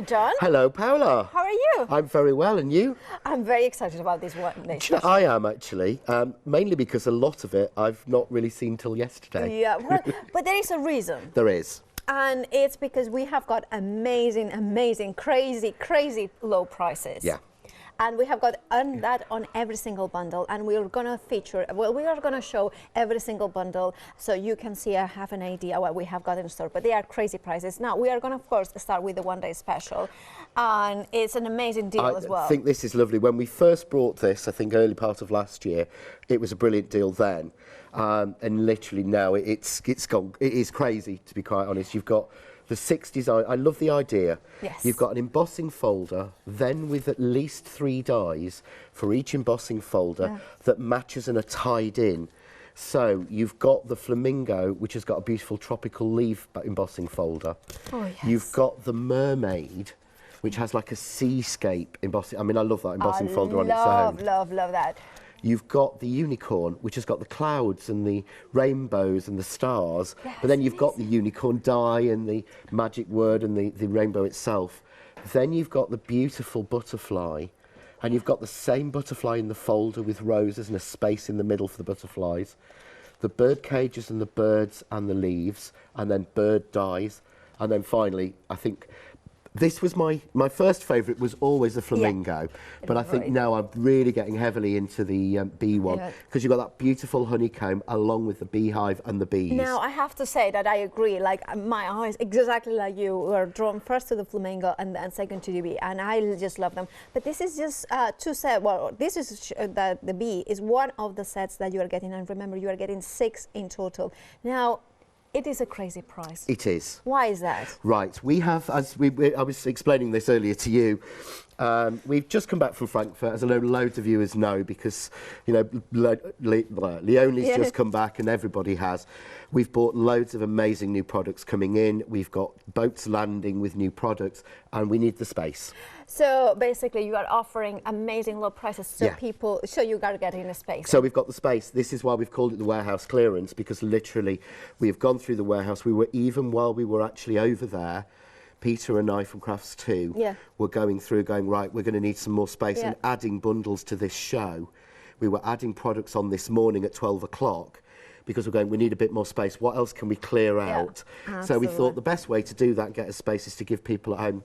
Hello, John. Hello, Paola. How are you? I'm very well, and you? I'm very excited about this one. I am actually, mainly because a lot of it I've not really seen till yesterday. Yeah, well, but there is a reason. There is. And it's because we have got amazing, crazy low prices. Yeah. And we have got that on every single bundle, and we're gonna feature, well, we are gonna show every single bundle so you can see, have an idea what we have got in store, but they are crazy prices. Now, we are gonna, of course, start with the one-day special, and it's an amazing deal as well. I think this is lovely. When we first brought this, I think early part of last year, it was a brilliant deal then, and literally now it's gone, it is crazy, to be quite honest. You've got the 6 design. I love the idea. Yes. You've got an embossing folder, then with at least 3 dies for each embossing folder that matches and are tied in. So you've got the flamingo, which has got a beautiful tropical leaf embossing folder. Oh, yes. You've got the mermaid, which has like a seascape embossing. I mean, I love that embossing folder on its own. Love that. You've got the unicorn, which has got the clouds and the rainbows and the stars. Yes, but then you've got the unicorn die and the magic word and the rainbow itself. Then you've got the beautiful butterfly. And you've got the same butterfly in the folder with roses and a space in the middle for the butterflies. The bird cages and the birds and the leaves. And then bird dies. And then finally, I think this was my first favourite was always the flamingo, but I think now I'm really getting heavily into the bee one because you've got that beautiful honeycomb along with the beehive and the bees. Now I have to say that I agree. Like my eyes, exactly like you, were drawn first to the flamingo and then second to the bee, and I just love them. But this is just 2 sets. Well, this is the bee is one of the sets that you are getting, and remember you are getting 6 in total. Now, it is a crazy price. It is. Why is that? Right. We have, as I was explaining this earlier to you, we've just come back from Frankfurt, as I know loads of viewers know, because, you know, Leonie's just come back and everybody has. We've bought loads of amazing new products coming in. We've got boats landing with new products, and we need the space. So basically you are offering amazing low prices so people, so you are getting a space. So we've got the space. This is why we've called it the warehouse clearance, because literally we have gone through the warehouse. We were, even while we were actually over there, Peter and I from Crafts 2 were going through, going, right, we're going to need some more space and adding bundles to this show. We were adding products on this morning at 12 o'clock because we're going, we need a bit more space. What else can we clear out? So we thought the best way to do that and get a space is to give people at home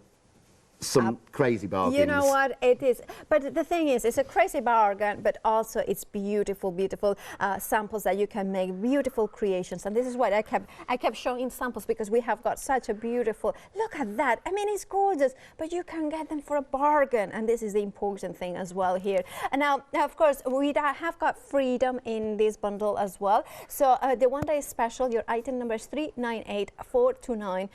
some crazy bargains. You know what, it is. But the thing is, it's a crazy bargain, but also it's beautiful samples that you can make, beautiful creations. And this is what I kept showing samples, because we have got such a beautiful, look at that. I mean, it's gorgeous, but you can get them for a bargain. And this is the important thing as well here. And now of course, we have got freedom in this bundle as well. So the one-day special, your item number is 398429.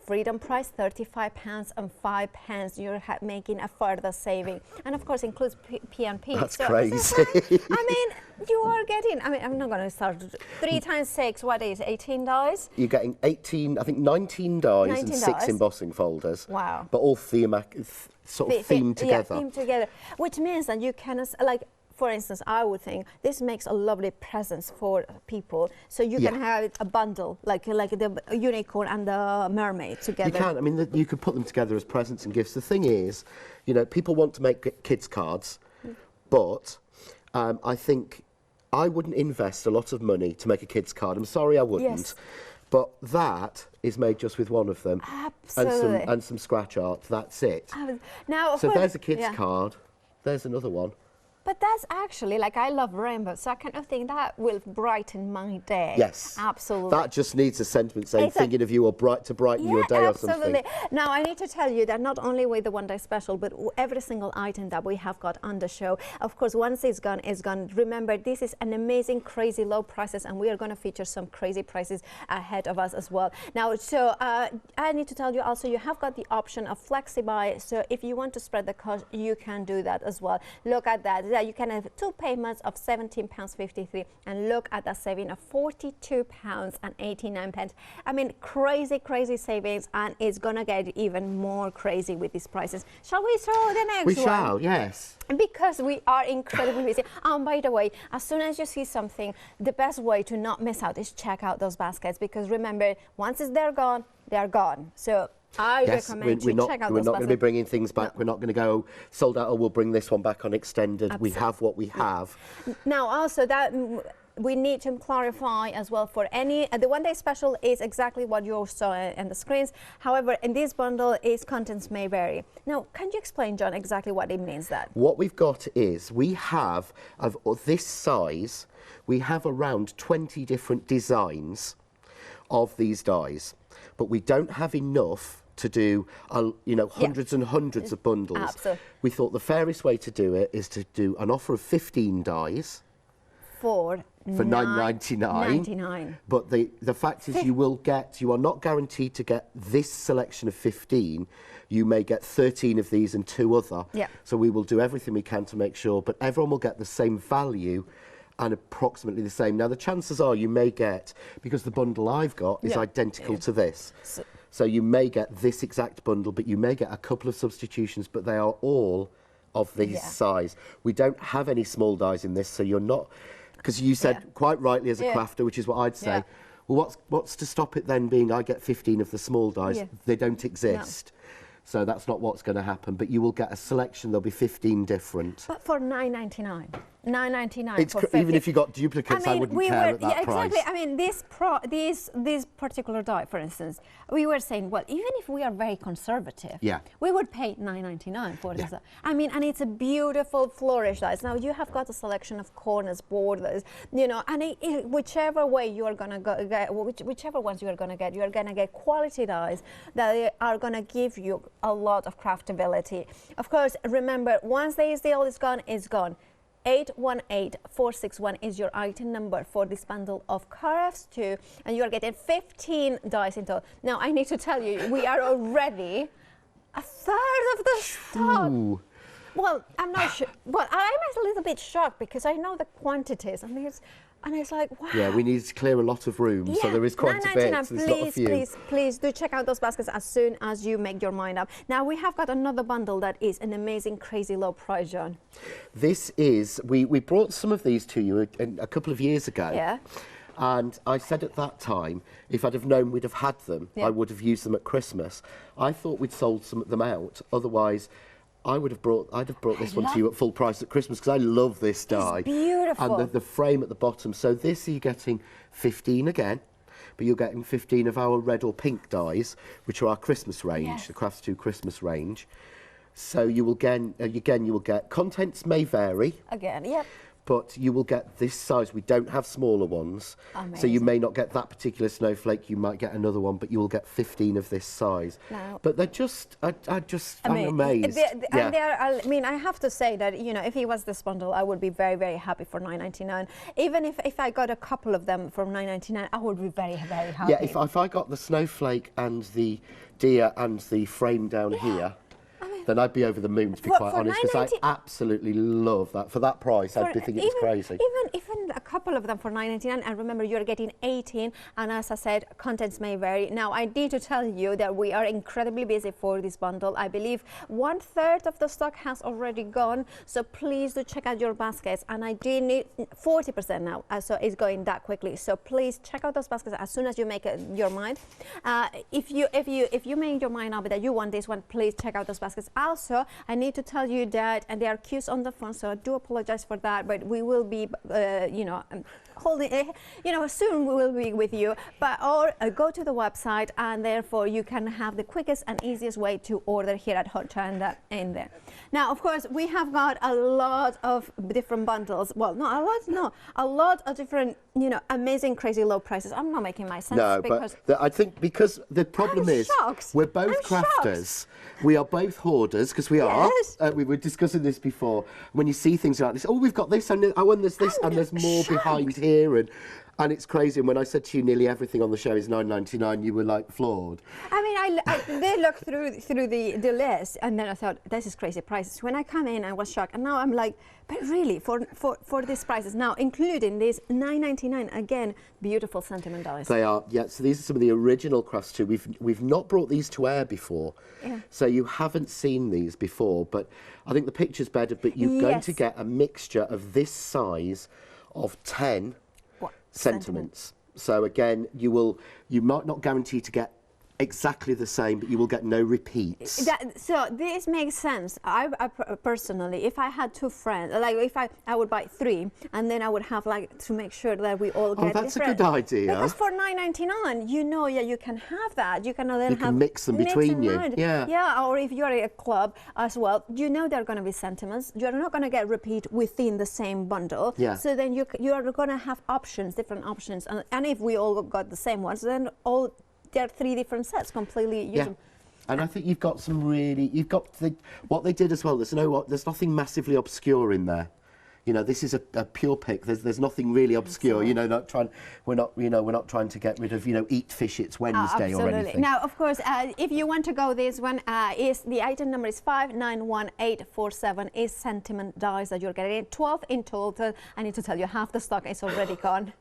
Freedom price £35.05. You're making a further saving, and of course includes P&P. That's crazy. I mean, you are getting. I mean, I'm not going to start 3 times 6. What is 18 dies? You're getting 18, I think 19 dies and 6 embossing folders. Wow! But all sort of themed together. Yeah, themed together, which means that you can like. For instance, I would think this makes a lovely present for people. So you can have a bundle, like the unicorn and the mermaid together. You can. I mean, you could put them together as presents and gifts. The thing is, you know, people want to make kids cards, but I think I wouldn't invest a lot of money to make a kids card. I'm sorry, I wouldn't. Yes. But that is made just with one of them. Absolutely. And some scratch art. That's it. Now, so there's a kids card. There's another one. But that's actually, like, I love rainbows, so I kind of think that will brighten my day. Yes. Absolutely. That just needs a sentiment saying, thinking of you or to brighten your day or something. Absolutely. Now, I need to tell you that not only with the one-day special, but every single item that we have got on the show, of course, once it's gone, it's gone. Remember, this is an amazing, crazy low prices, and we are going to feature some crazy prices ahead of us as well. Now, so I need to tell you also, you have got the option of flexi-buy, so if you want to spread the cost, you can do that as well. Look at that. You can have 2 payments of £17.53, and look at that saving of £42.89. I mean, crazy savings, and it's gonna get even more crazy with these prices. Shall we throw the next one? We shall, yes. Because we are incredibly busy. By the way, as soon as you see something, the best way to not miss out is check out those baskets, because remember, once they're gone, they are gone. So I recommend you check out We're those not going to be baskets. bringing things back. No. We're not going to go sold out, or we'll bring this one back on extended. We have what we have. Now, also that we need to clarify as well for any, the one-day special is exactly what you saw in the screens. However, in this bundle, its contents may vary. Now, can you explain, John, exactly what it means that? What we've got is we have, of this size, we have around 20 different designs of these dies, but we don't have enough to do, hundreds and hundreds of bundles. Absolutely. We thought the fairest way to do it is to do an offer of 15 dies For $9.99. But the fact is, you are not guaranteed to get this selection of 15. You may get 13 of these and 2 other. Yeah. So we will do everything we can to make sure, but everyone will get the same value and approximately the same. Now, the chances are you may get, because the bundle I've got is identical to this. So you may get this exact bundle, but you may get a couple of substitutions, but they are all of this size. We don't have any small dies in this, so you're not, because you said quite rightly as a crafter, which is what I'd say, well, what's to stop it then being I get 15 of the small dies? They don't exist. So that's not what's going to happen, but you will get a selection. There'll be 15 different. But for $9.99. $9.99 for 50. Even if you got duplicates, I wouldn't care at that price. Exactly. I mean, this particular die, for instance, we were saying, well, even if we are very conservative, we would pay $9.99 for this. I mean, and it's a beautiful flourish dies. Now you have got a selection of corners, borders, and whichever way you are gonna get, whichever ones you are gonna get quality dies that are gonna give you a lot of craftability. Of course, remember, once this deal is gone, it's gone. 818461 is your item number for this bundle of crafts too, and you are getting 15 dies in total. Now, I need to tell you, we are already a third of the stock. Ooh. Well, I'm not sure. Well, I'm a little bit shocked because I know the quantities, and it's like, wow. Yeah, we need to clear a lot of room, so there is quite a bit. So there's not a few. Please do check out those baskets as soon as you make your mind up. Now, we have got another bundle that is an amazing, crazy low price, John. This is, we brought some of these to you a couple of years ago. Yeah. And I said at that time, if I'd have known we'd have had them, I would have used them at Christmas. I thought we'd sold some of them out. Otherwise, I'd have brought this one to you at full price at Christmas, because I love this die. It's beautiful. And the frame at the bottom. So this, you're getting 15 again, but you're getting 15 of our red or pink dies, which are our Christmas range, the Crafts 2 Christmas range. So you will you will get, contents may vary. Again, yep. But you will get this size. We don't have smaller ones. Amazing. So you may not get that particular snowflake. You might get another one, but you will get 15 of this size. Now, but they're just, I'm amazed. And I mean, I have to say that, if it was this bundle, I would be very, very happy for $9.99. Even if I got a couple of them from $9.99, I would be very, very happy. Yeah, if I got the snowflake and the deer and the frame down here, then I'd be over the moon, to be quite honest, because I absolutely love that. For that price, I'd be thinking it's crazy. Even a couple of them for $9.99, and remember, you're getting 18, and as I said, contents may vary. Now, I need to tell you that we are incredibly busy for this bundle. I believe 1/3 of the stock has already gone, so please do check out your baskets, and I do need 40% now, so it's going that quickly. So please check out those baskets as soon as you make your mind. If you make your mind up that you want this one, please check out those baskets. Also, I need to tell you that, and there are queues on the phone, so I do apologize for that, but we will be, holding, soon we will be with you. Or go to the website, and therefore you can have the quickest and easiest way to order here at Hochanda in there. Now, of course, we have got a lot of different bundles. Well, not a lot, no, a lot of different, amazing, crazy low prices. I'm not making my sense. No, but I think because the problem is we're both crafters. We are both hoarders, because we are. We were discussing this before. When you see things like this, oh, we've got this, and there's this, and there's more behind here, and it's crazy. And when I said to you nearly everything on the show is $9.99, you were like floored. I mean, I did look through the list, and then I thought, this is crazy prices. When I come in, I was shocked, and now I'm like, but really, for these prices now, including this $9.99, again, beautiful sentiment dies. They are, yeah. So these are some of the original Crafts 2. We've not brought these to air before, so you haven't seen these before. But I think the picture's better. But you're going to get a mixture of this size of 10 sentiments. So again, you might not guarantee to get exactly the same, but you will get no repeats. So this makes sense. I personally, if I had 2 friends, like if I would buy 3, and then I would have like to make sure that we all get that's different. a good idea. Because for $9.99, you know, yeah, you can have that. You can then have mix them between you. Yeah. Yeah, or if you're at a club as well, you know there are going to be sentiments. You're not going to get repeat within the same bundle. Yeah. So then you are going to have options, different options, and if we all got the same ones, then there are 3 different sets completely usable. And I think you've got some really, what they did as well, there's nothing massively obscure in there. You know, this is a pure pick. There's nothing really obscure. You know, we're not trying to get rid of, you know, eat fish, it's Wednesday or anything. Now, of course, if you want to go, this one is the item number is 591847 is sentiment dies that you're getting. 12 in total. I need to tell you, half the stock is already gone.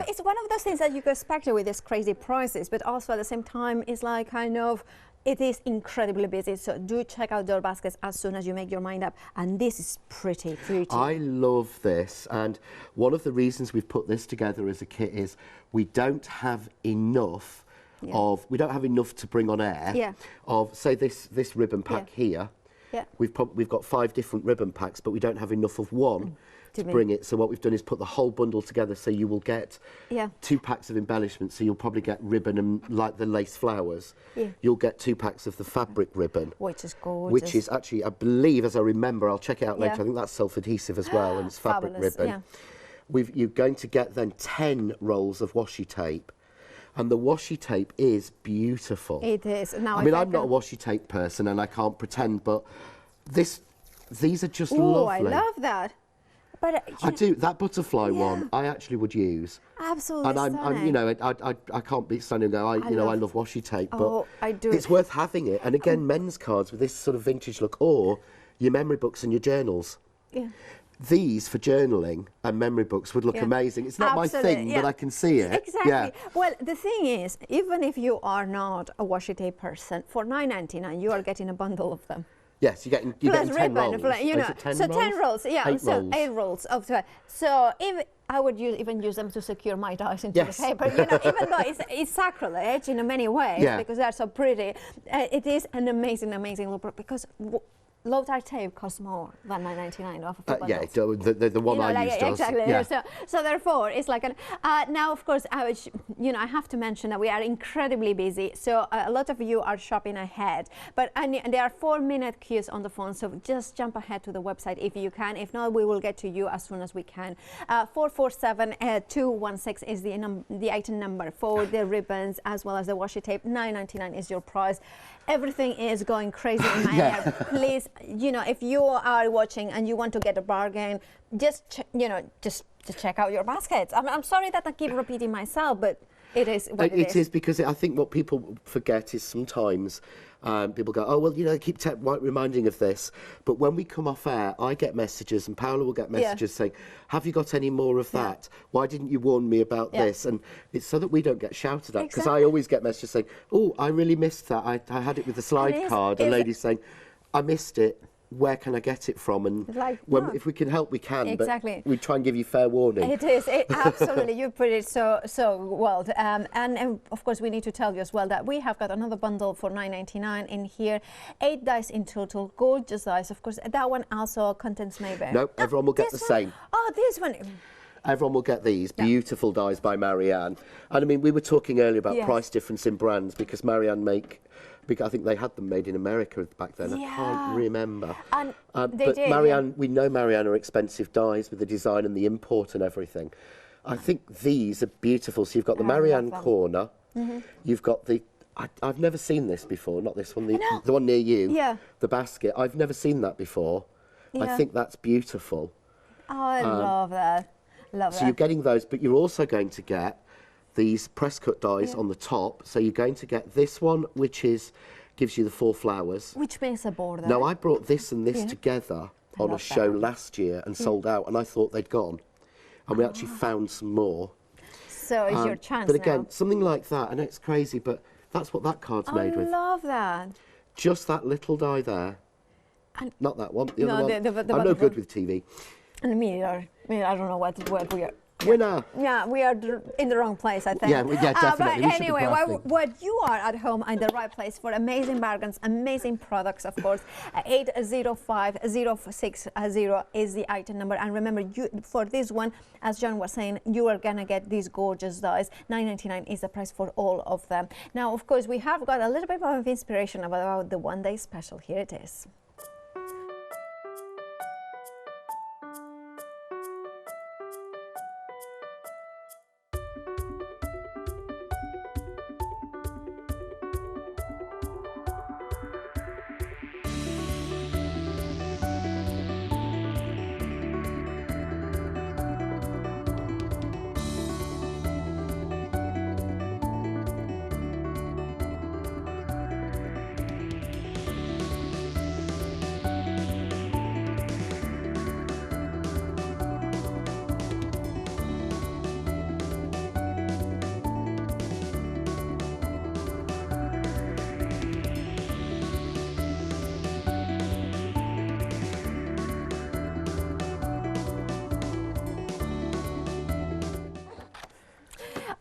It's one of those things that you can expect with these crazy prices, but also at the same time, it's like kind of, it is incredibly busy. So do check out your baskets as soon as you make your mind up. And this is pretty. I love this. And one of the reasons we've put this together as a kit is we don't have enough we don't have enough to bring on air of, say, this ribbon pack here. Yeah. We've got 5 different ribbon packs, but we don't have enough of one to bring it. So what we've done is put the whole bundle together, so you will get 2 packs of embellishments. So you'll probably get ribbon and like the lace flowers. You'll get 2 packs of the fabric ribbon, which is gorgeous. Which is actually, I believe, as I remember, I'll check it out later. I think that's self-adhesive as well, and it's fabric ribbon. You're going to get then 10 rolls of washi tape. And the washi tape is beautiful. It is. Now, I mean, I'm not a washi tape person, and I can't pretend, but these are just lovely. Oh, I love that. But I do. That butterfly one, I actually would use. Absolutely. And I'm you know, I can't be standing and go, I love washi tape, but I do. It's worth having it. And again, men's cards with this sort of vintage look, or your memory books and your journals. Yeah. These for journaling and memory books would look amazing. It's not my thing, but I can see it. Exactly. Yeah. Well, the thing is, even if you are not a washi tape person, for $9.99 you are getting a bundle of them. Yes, you're getting 10 rolls. You know, 10 rolls, yeah. 8 rolls. 8 rolls of 12. So if I would even use them to secure my dies into the paper. You know, even though it's sacrilege in many ways because they're so pretty, it is an amazing look because. Low tide tape costs more than $9.99 off of the bundles. The one I use does. Exactly. Yeah. So therefore, it's like now, of course, I have to mention that we are incredibly busy. So a lot of you are shopping ahead, but there are 4-minute queues on the phone. So just jump ahead to the website if you can. If not, we will get to you as soon as we can. 447-216 is the item number for the ribbons as well as the washi tape. $9.99 is your price. Everything is going crazy in my area. Please, you know, if you are watching and you want to get a bargain, just check out your baskets. I'm sorry that I keep repeating myself, but it is what it is. It is because I think what people forget is sometimes people go, oh, well, you know, keep reminding of this. But when we come off air, I get messages and Paola will get messages saying, have you got any more of that? Why didn't you warn me about this? And it's so that we don't get shouted at. Because I always get messages saying, oh, I really missed that. I had it with the slide card. A lady saying, I missed it. Where can I get it from? And if we can help, we can. Exactly. But we try and give you fair warning. It is absolutely. You put it so well. And of course, we need to tell you as well that we have got another bundle for $9.99 in here. 8 dice in total, gorgeous dice. Of course, that one also contains maybe. No, everyone will get the same. Oh, this one. Everyone will get these beautiful dies by Marianne. And I mean, we were talking earlier about price difference in brands because Marianne I think they had them made in America back then. I can't remember. But Marianne, we know Marianne are expensive dies with the design and the import and everything. I think these are beautiful. So you've got the Marianne corner. You've got I've never seen this before. Not this one. The one near you. Yeah. The basket. I've never seen that before. Yeah. I think that's beautiful. Oh, I love that. So you're getting those, but you're also going to get these press cut dies on the top. So you're going to get this one, which gives you the 4 flowers. Which makes a border. Now, I brought this and this together on a show last year and sold out, and I thought they'd gone. And we actually found some more. So it's your chance But again, something like that, I know it's crazy, but that's what that card's made with. I love that. Just that little die there. And not that one, the other one. I'm no good with TV. And me, I don't know what we are. Winner! Yeah, we are in the wrong place, I think. Yeah, definitely. But We should be anyway, grasping. what you are at home in the right place for amazing bargains, amazing products, of course. 805060 is the item number. And remember, for this one, as John was saying, you are going to get these gorgeous dies. $9.99 is the price for all of them. Now, of course, we have got a little bit of inspiration about the one-day special. Here it is.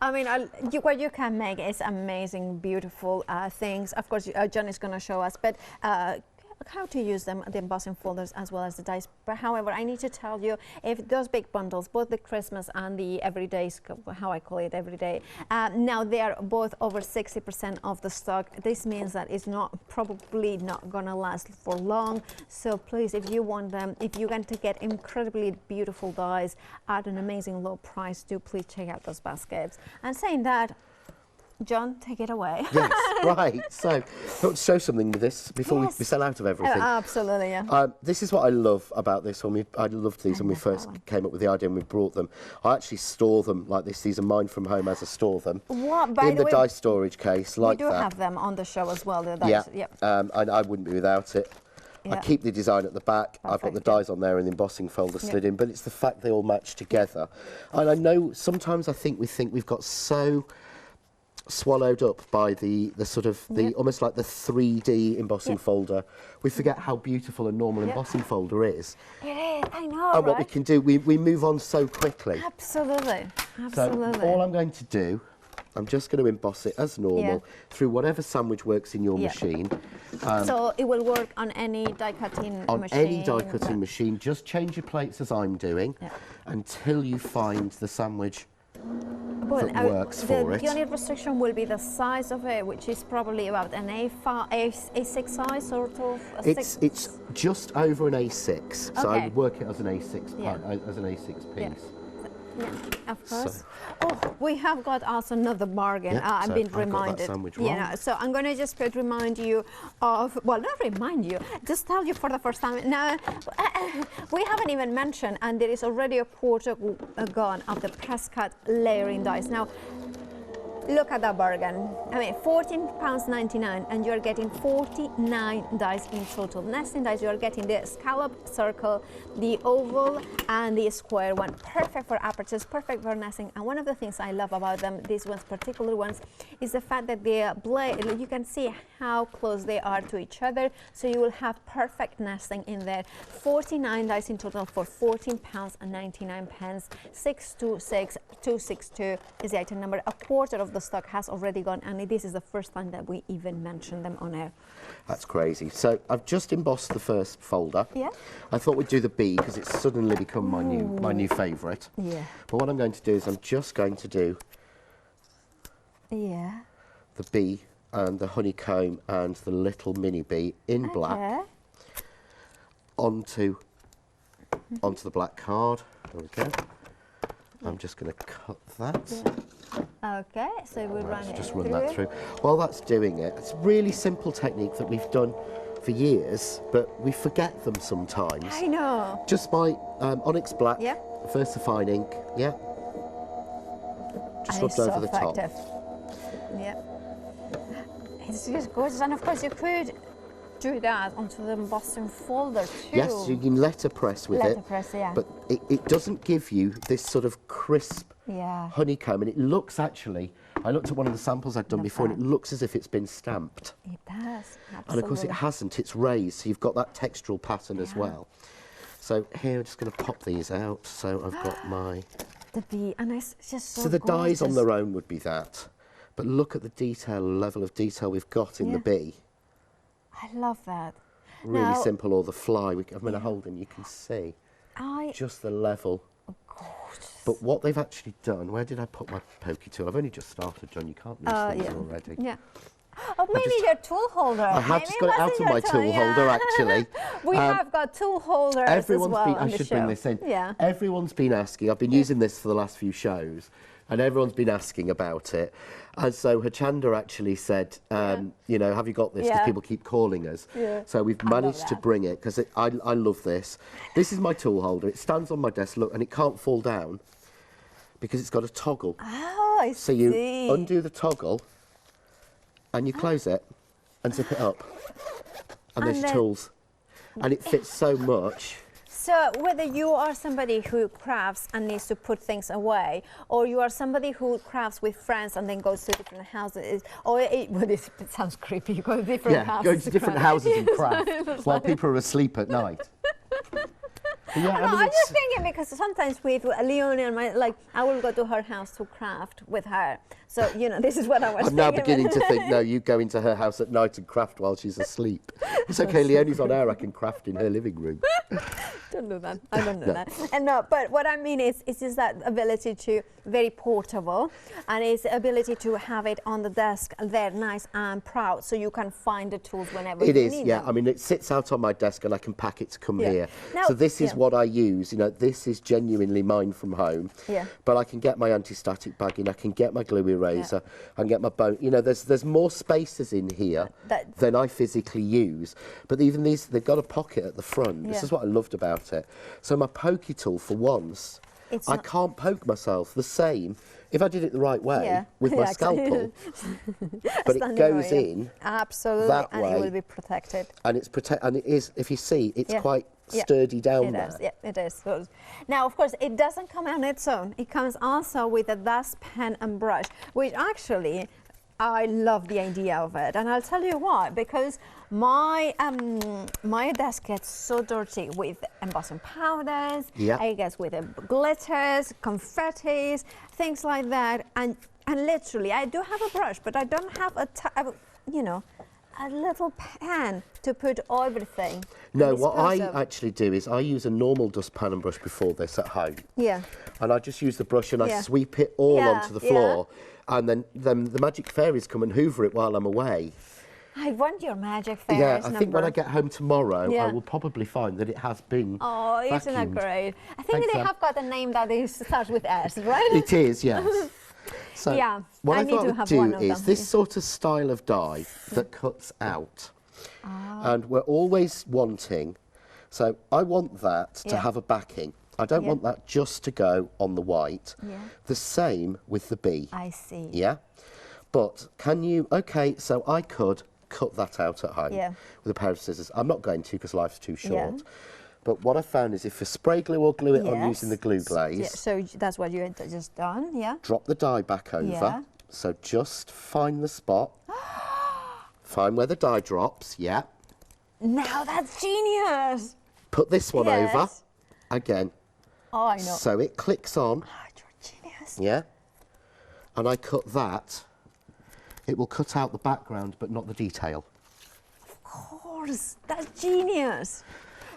I mean, what you can make is amazing, beautiful things. Of course, John is going to show us, but how to use them, the embossing folders as well as the dies. But however, I need to tell you, if those big bundles, both the Christmas and the everyday, how I call it everyday, now they are both over 60% of the stock. This means that it's probably not gonna last for long. So please, if you want them, if you're going to get incredibly beautiful dies at an amazing low price, do please check out those baskets. And saying that, John, take it away. Yes, right. So, let's show something with this before we sell out of everything. Absolutely, yeah. This is what I love about this. I loved these when we first came up with the idea and we brought them. I actually store them like this. These are mine from home as I store them. What? By in the die storage case, like that. We do have them on the show as well. The dies. Yeah. Yep. And I wouldn't be without it. Yeah. I keep the design at the back. Perfect, I've got the dies on there and the embossing folder slid in, but it's the fact they all match together. And I know sometimes we think we've got so swallowed up by the sort of almost like the 3D embossing folder. We forget how beautiful a normal embossing folder is. It is, I know, and what we can do, we move on so quickly. Absolutely, So all I'm going to do, I'm just going to emboss it as normal through whatever sandwich works in your machine. So it will work on any die cutting machine? On any die cutting machine. Just change your plates as I'm doing until you find the sandwich that works for it. The only restriction will be the size of it, which is probably about an A6 size, sort of. It's just over an A6, so I would work it as an A6 piece. Yeah, of course. So. We have got also another bargain. I've been reminded. So I'm going to just remind you of, well, not remind you, just tell you for the first time. Now, we haven't even mentioned, and there is already a quarter gone of the press cut layering dies. Now, look at that bargain. I mean, £14.99, and you're getting 49 dies in total. Nesting dies, you're getting the scallop circle, the oval, and the square one. Perfect for apertures, perfect for nesting. And one of the things I love about them, these ones, particular ones, is the fact that the blade, you can see how close they are to each other, so you will have perfect nesting in there. 49 dies in total for £14.99. 626262 is the item number. A quarter of the stock has already gone, and this is the first time that we even mentioned them on air. That's crazy. So I've just embossed the first folder. Yeah. I thought we'd do the B because it's suddenly become my new favourite. Yeah. But what I'm going to do is I'm just going to do the B and the honeycomb and the little mini bee in black onto the black card. There we go. I'm just going to cut that. Okay, so we'll run that through. While that's doing it, it's a really simple technique that we've done for years, but we forget them sometimes. I know. Just by Onyx Black, VersaFine ink, just rubbed over the top. Yeah. It's just gorgeous, and of course you could do that onto the embossing folder too. Yes, you can letterpress with it. But it doesn't give you this sort of crisp honeycomb, and it looks actually, I looked at one of the samples I'd done before, and it looks as if it's been stamped. It does, absolutely. And of course it hasn't, it's raised, so you've got that textural pattern as well. So here I'm just going to pop these out. So I've got my the bee, and it's just so So the dyes on gorgeous. their own would be that. But look at the detail, level of detail we've got in the bee. I love that. Really Now, simple, or the fly. I'm going to hold and you can see just the level. Gorgeous. But what they've actually done, where did I put my pokey tool? I've only just started, John, you can't lose things already. Yeah. Oh, maybe your tool holder. I have just got it out of my tool holder, actually. We have got tool holders Everyone's as well been, on I the should show. bring this in. Yeah. Everyone's been asking, I've been using this for the last few shows, and everyone's been asking about it. And so Hochanda actually said, you know, have you got this? Because people keep calling us. Yeah. So we've managed to bring it, because I love this. This is my tool holder. It stands on my desk, look, and it can't fall down because it's got a toggle. Oh, I see. So you undo the toggle and you close it and zip it up. And there's your tools. And it fits so much. So whether you are somebody who crafts and needs to put things away, or you are somebody who crafts with friends and then goes to different houses, or it sounds creepy, you go to different houses. Go to different houses and craft while people are asleep at night. Yeah, I mean, I'm just thinking because sometimes with Leonie and I will go to her house to craft with her. So, you know, this is what I was I'm now beginning to think, no, you go into her house at night and craft while she's asleep. It's okay, Leonie's on air, I can craft in her living room. Don't do that. I don't do that. And no, but what I mean is, it's just that ability to very portable, and it's the ability to have it on the desk there, nice and proud, so you can find the tools whenever you need them. I mean, it sits out on my desk and I can pack it to come here. Now, so this is what I use. You know, this is genuinely mine from home. Yeah. But I can get my anti-static bagging, I can get my glue eraser, I can get my bone. You know, there's more spaces in here than I physically use. But even these, they've got a pocket at the front. This is what I loved about it. So my pokey tool, for once, I can't poke myself the same if I did it the right way with my scalpel. But it goes in absolutely, that and way, it will be protected. And it's and it is. If you see, it's quite sturdy down there. Yeah, it is. Now, of course, it doesn't come on its own. It comes also with a dust pen and brush, which actually I love the idea of it, and I'll tell you why. Because my desk gets so dirty with embossing powders, I guess with glitters, confettis, things like that, and literally I do have a brush, but I don't have a little pen to put everything. No, what I actually do is I use a normal dustpan and brush before this at home. Yeah. And I just use the brush and I sweep it all onto the floor. And then the magic fairies come and hoover it while I'm away. I want your magic fairies I think when I get home tomorrow, I will probably find that it has been vacuumed. Isn't that great? I think they have got a name that starts with S, right? It is, yes. So what I thought I would do is this sort of style of die that cuts out. And we're always wanting, so I want that to have a backing. I don't want that just to go on the white. The same with the bee. I see. Yeah? But can you, so I could cut that out at home with a pair of scissors. I'm not going to because life's too short. But what I found is if you spray glue or glue it on using the glue glaze. So that's what you had just done, Drop the die back over. So just find the spot. Find where the die drops, Now that's genius. Put this one over. Again. Oh, I know. So it clicks on. Oh, you're genius. Yeah. And I cut that. It will cut out the background, but not the detail. Of course. That's genius.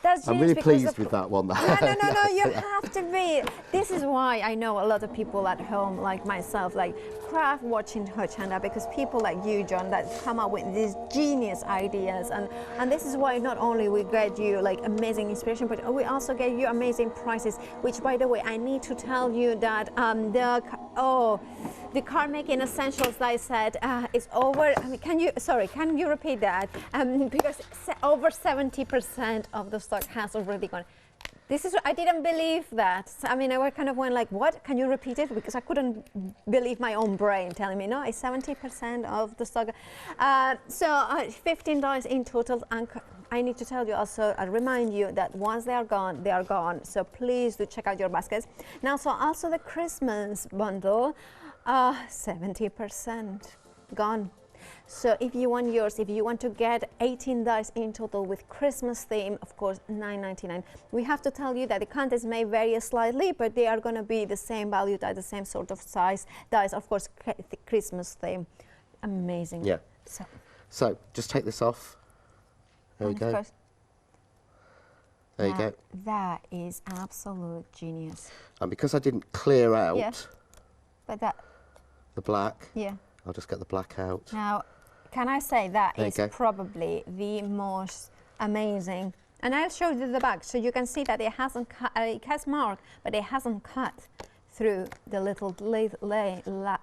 That's I'm really pleased with that one. No, you have to be. This is why I know a lot of people at home, like myself, like craft watching Hochanda, because people like you, John, that come up with these genius ideas. And this is why not only we get you like amazing inspiration, but we also get you amazing prices, which, by the way, I need to tell you that the car making essentials that I said is over. I mean, can you repeat that? Because over 70% of the stock has already gone. I didn't believe that. I mean, I kind of went like, what? Can you repeat it? Because I couldn't believe my own brain telling me, no, it's 70% of the stock. So $15 in total. And I need to tell you also, I remind you that once they are gone, they are gone. So please do check out your baskets. Now, so also the Christmas bundle, 70% gone. So if you want yours, if you want to get 18 dies in total with Christmas theme, of course, $9.99. We have to tell you that the contents may vary slightly, but they are going to be the same value die, the same sort of size dies, of course, Christmas theme. Amazing. Yeah. So just take this off. There you go. There you go. That is absolute genius. And because I didn't clear out but that the black, I'll just get the black out. Now, can I say that there is probably the most amazing, and I'll show you the back so you can see that it hasn't cut, it has marked, but it hasn't cut through the little legs. Lines.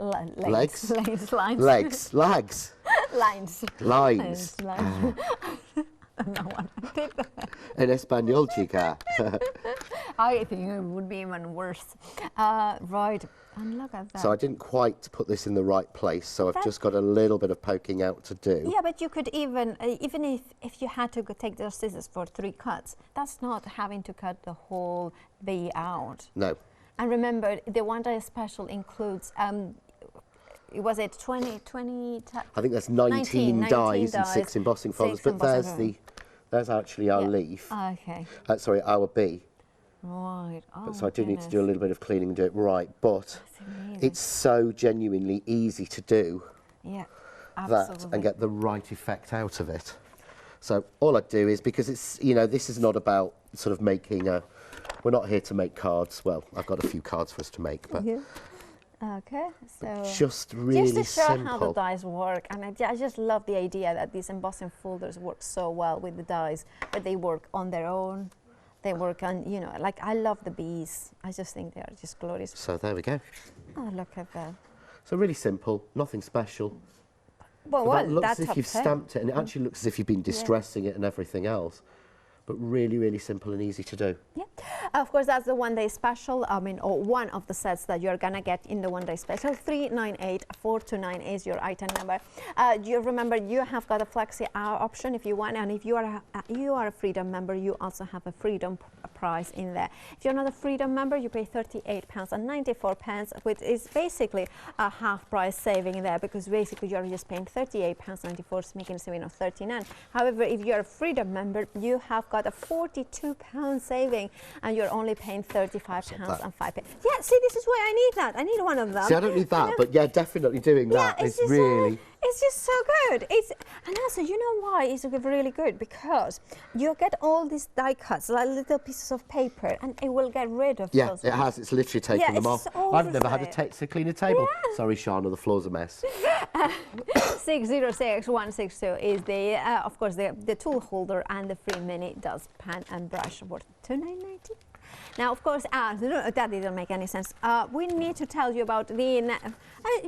No one did that. En español, chica. I think it would be even worse. Right, and look at that. So I didn't quite put this in the right place, so I've just got a little bit of poking out to do. Yeah, but you could even if you had to take those scissors for 3 cuts, that's not having to cut the whole V out. No. And remember, the one day special includes, was it 20? I think that's 19 dies and 6 embossing folders, but there's actually our leaf. Okay. Sorry, our bee. Right. Oh, so I do need to do a little bit of cleaning and do it right, but it's so genuinely easy to do that and get the right effect out of it. So all I do is, because it's, you know, this is not about sort of making a, we're not here to make cards. Well, I've got a few cards for us to make, but okay, so just really just to show simple. how the dies work, and I just love the idea that these embossing folders work so well with the dies, but they work on their own. They work on, you know, like I love the bees. I just think they are just glorious. So there we go. Oh, look at that. So really simple, nothing special. Well, that looks as if you've stamped it, and it actually looks as if you've been distressing it and everything else. But really, really simple and easy to do. Yeah, of course, that's the one-day special. I mean, or one of the sets that you're gonna get in the one-day special. 398429 is your item number. You remember you have got a flexi hour option if you want, and if you are a Freedom member, you also have a Freedom price in there. If you're not a Freedom member, you pay £38.94, which is basically a half price saving there, because basically you're just paying £38.94, making a saving of £39. However, if you're a Freedom member, you have got a £42 saving, and you're only paying £35.05. Yeah, see, this is why I need that. I need one of them. See, I don't need that, but yeah, definitely doing that is really. It's just so good. And also, you know why it's really good? Because you get all these die cuts, like little pieces of paper, and it will get rid of those. Yeah, it has. It's literally taken them off. I've never had to clean a table. Yeah. Sorry, Shana, the floor's a mess. 606162 is the, of course, the tool holder, and the free mini dust pan and brush worth $2.990. Now, of course, that didn't make any sense. We need to tell you about the,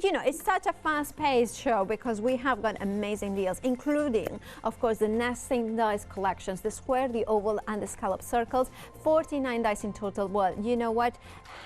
you know, it's such a fast-paced show because we have got amazing deals, including, of course, the nesting dice collections, the square, the oval, and the scallop circles. 49 dice in total. Well, you know what?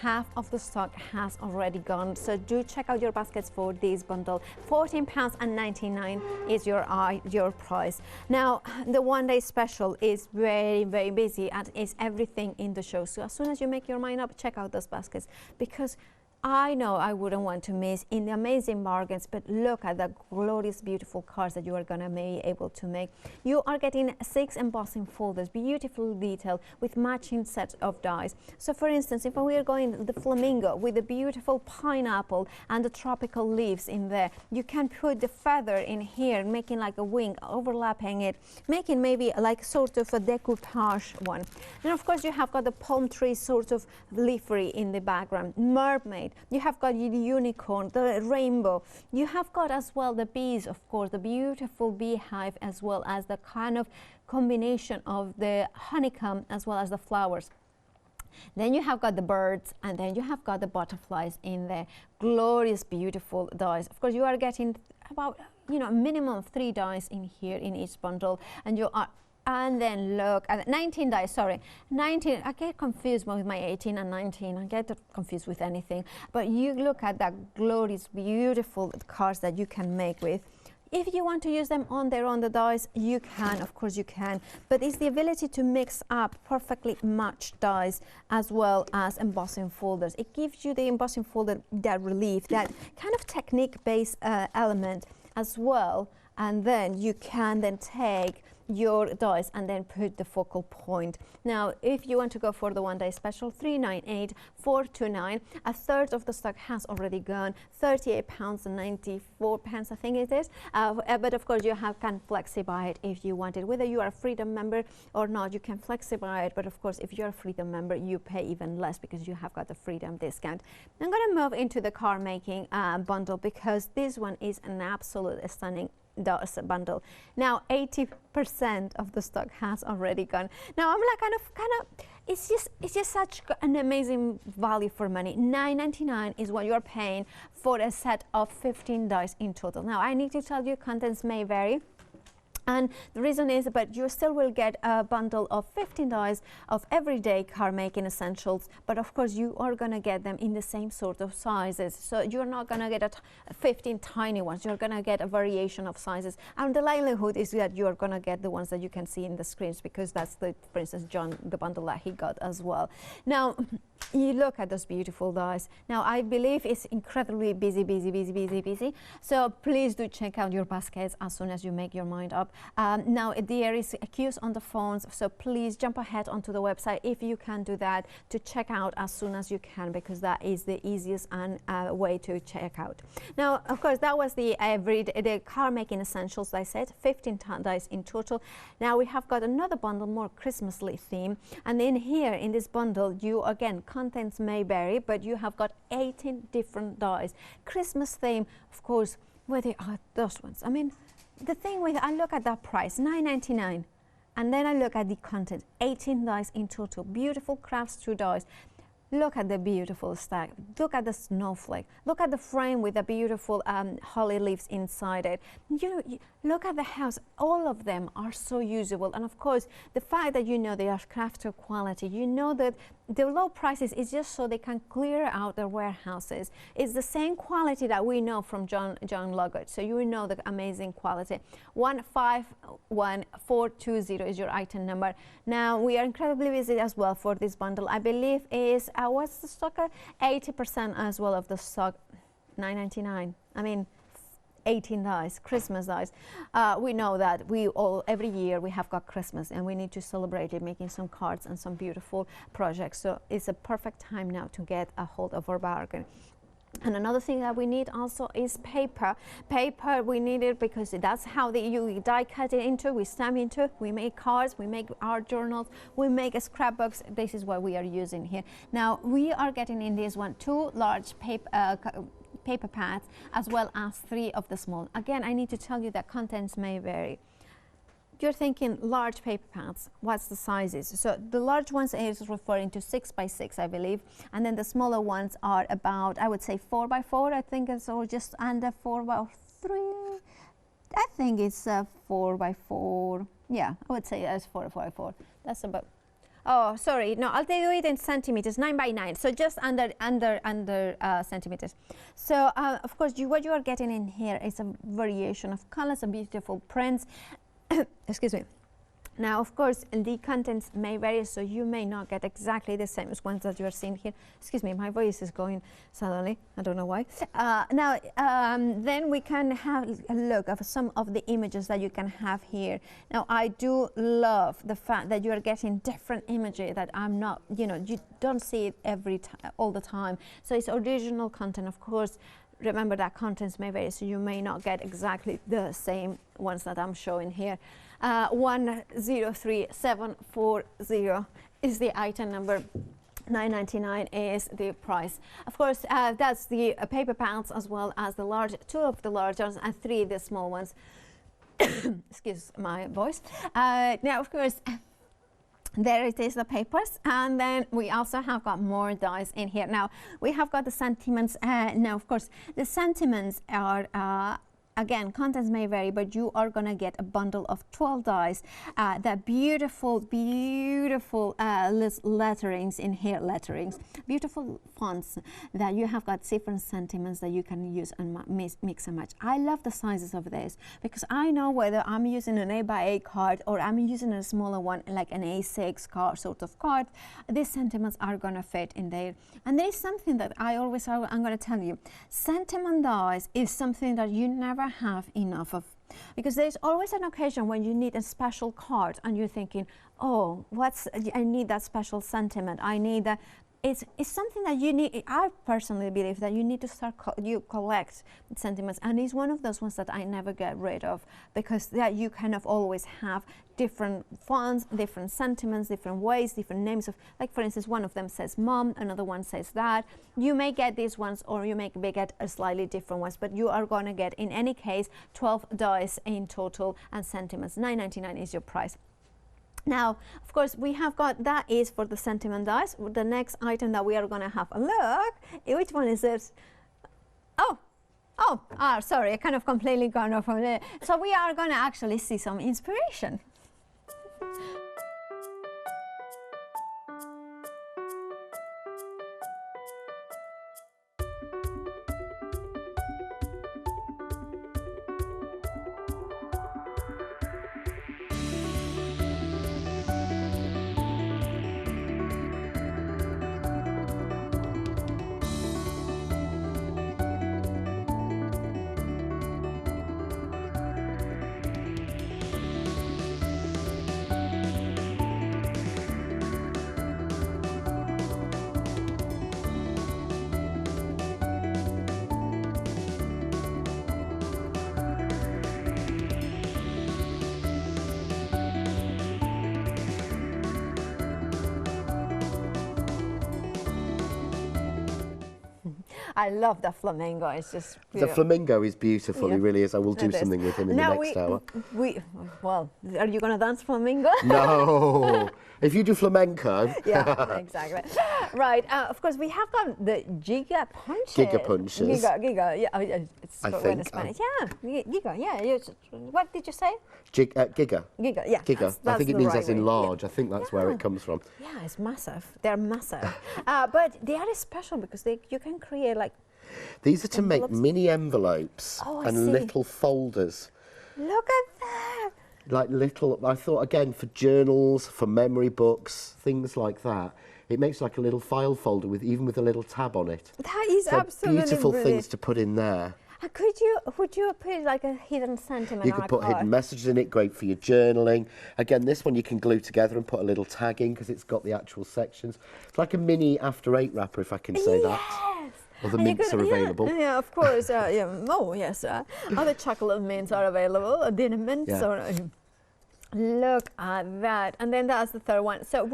Half of the stock has already gone, so do check out your baskets for this bundle. £14.99 is your price. Now, the one-day special is very, very busy, and is everything in the show. So as soon as you make your mind up, check out those baskets, because I know I wouldn't want to miss in the amazing bargains, but look at the glorious, beautiful cards that you are going to be able to make. You are getting 6 embossing folders, beautiful detail with matching sets of dies. So for instance, if we are going the flamingo with the beautiful pineapple and the tropical leaves in there, you can put the feather in here, making like a wing, overlapping it, making maybe like sort of a decoupage one. And of course, you have got the palm tree sort of leafery in the background, mermaid. You have got the unicorn, the rainbow. You have got as well the bees, of course, the beautiful beehive, as well as the kind of combination of the honeycomb as well as the flowers. Then you have got the birds, and then you have got the butterflies in there. Glorious, beautiful dies. Of course, you are getting about, you know, a minimum of 3 dies in here in each bundle, and you are. And then look at 19 dice, sorry, 19, I get confused with my 18 and 19, I get confused with anything. But you look at that glorious, beautiful cards that you can make with. If you want to use them on their own, the dies, you can, of course you can. But it's the ability to mix up perfectly matched dies as well as embossing folders. It gives you the embossing folder, that relief, that kind of technique-based element as well, and then you can then take your dies and then put the focal point. Now, if you want to go for the one-day special, 398 429, a third of the stock has already gone, £38 and 94 pence, I think it is. But of course, you can flexi-buy it if you want it. Whether you are a Freedom member or not, you can flexi-buy it. But of course, if you're a Freedom member, you pay even less because you have got the Freedom discount. I'm going to move into the car making bundle, because this one is an absolute stunning bundle. Now 80% of the stock has already gone. Now I'm like kind of it's just such an amazing value for money. $9.99 is what you're paying for a set of 15 dies in total. Now I need to tell you, contents may vary. And the reason is, but you still will get a bundle of 15 dies of everyday car making essentials. But of course, you are going to get them in the same sort of sizes. So you're not going to get 15 tiny ones. You're going to get a variation of sizes. And the likelihood is that you're going to get the ones that you can see in the screens, because that's for instance, John, the bundle that he got as well. Now, you look at those beautiful dies. Now, I believe it's incredibly busy. So please do check out your baskets as soon as you make your mind up. Now, there is queues on the phones, so please jump ahead onto the website if you can do that, to check out as soon as you can, because that is the easiest and way to check out. Now, of course, that was the car making essentials, I said, 15 dies in total. Now we have got another bundle, more Christmasly theme, and in here in this bundle, you again, contents may vary, but you have got 18 different dies. Christmas theme, of course, where they are those ones. I mean, the thing with, I look at that price, $9.99, and then I look at the content, 18 dies in total, beautiful crafts through dies. Look at the beautiful stack. Look at the snowflake. Look at the frame with the beautiful holly leaves inside it. You look at the house. All of them are so usable. And of course, the fact that you know they are crafted quality, you know that the low prices is just so they can clear out their warehouses. It's the same quality that we know from John Lockwood. So you know the amazing quality. 151420 is your item number. Now we are incredibly busy as well for this bundle. I believe is what's the stock? 80% as well of the stock. $9.99. I mean, 18 dies, Christmas dies. We know that every year we have got Christmas and we need to celebrate it, making some cards and some beautiful projects. So it's a perfect time now to get a hold of our bargain. And another thing that we need also is paper. Paper, we need it because that's how you die cut it into, we stamp into, we make cards, we make art journals, we make scrapbooks. This is what we are using here. Now, we are getting in this one 2 large paper pads, as well as 3 of the small. Again, I need to tell you that contents may vary. You're thinking large paper pads, what's the sizes? So the large ones is referring to 6 by 6, I believe, and then the smaller ones are about, I would say 4 by 4, I think it's, or just under 4 by 3. I think it's 4 by 4. Yeah, I would say it's 4 by 4. That's about. Oh, sorry. No, I'll tell you it in centimeters, 9 by 9. So just under centimeters. So of course, what you are getting in here is a variation of colors and beautiful prints. Excuse me. Now, of course, the contents may vary, so you may not get exactly the same as ones that you are seeing here. Excuse me, my voice is going suddenly. I don't know why. Then we can have a look at some of the images that you can have here. Now, I do love the fact that you are getting different images that I'm not, you don't see it all the time. So it's original content, of course. Remember that contents may vary, so you may not get exactly the same ones that I'm showing here. 103740 is the item number. $9.99 is the price. Of course, that's the paper pads as well as the large, 2 of the large ones and 3 the small ones. Excuse my voice. Now, of course, there it is, the papers, and then we also have got more dies in here. Now we have got the sentiments. Now, of course, the sentiments are again, contents may vary, but you are going to get a bundle of 12 dies. The beautiful letterings in here, beautiful fonts that you have got different sentiments that you can use and mix and match. I love the sizes of this because I know whether I'm using an 8x8 card or I'm using a smaller one like an A6 card sort of card. These sentiments are going to fit in there. And there is something that I'm going to tell you. Sentiment dies is something that you never never have enough of, because there's always an occasion when you need a special card and you're thinking, oh, I need that special sentiment. I need that. It's something that you need. I personally believe that you need to start you collect sentiments, and it's one of those ones that I never get rid of, because that you kind of always have different fonts, different sentiments, different ways, different names of, like for instance, one of them says mom, another one says that. You may get these ones, or you may get a slightly different ones, but you are going to get in any case 12 dies in total, and sentiments. $9.99 is your price. Now, of course, we have got, that is for the sentiment dies. The next item that we are going to have a look, which one is it? Sorry, I kind of completely gone off on it. So we are going to actually see some inspiration. I love the flamingo. It's just beautiful. The flamingo is beautiful. Yeah. He really is. I will do something with him in the next hour. Well, are you going to dance flamingo? No. If you do flamenco. Yeah, exactly. Right. Of course, we have got the giga punches. Giga punches. Giga. Yeah, it's I in think, Spanish. Yeah, giga. Yeah. What did you say? Giga. Giga. Yeah. Giga. I think it means as in large. I think that's where it comes from. Yeah, it's massive. They're massive. But they are special because you can create like. These are to make mini envelopes and little folders. Look at that. Like little, I thought again for journals, for memory books, things like that. It makes like a little file folder even with a little tab on it. That is so absolutely beautiful brilliant. things to put in there. Would you put like a hidden sentiment You on could a put card? hidden messages in it, great for your journaling. Again, this one you can glue together and put a little tag in because it's got the actual sections. It's like a mini After 8 wrapper, if I can say that. Or the mints are available. Yeah, of course. Oh, yes. Other chocolate mints are available. Dinner mints. Yeah. Look at that. And then that's the third one. So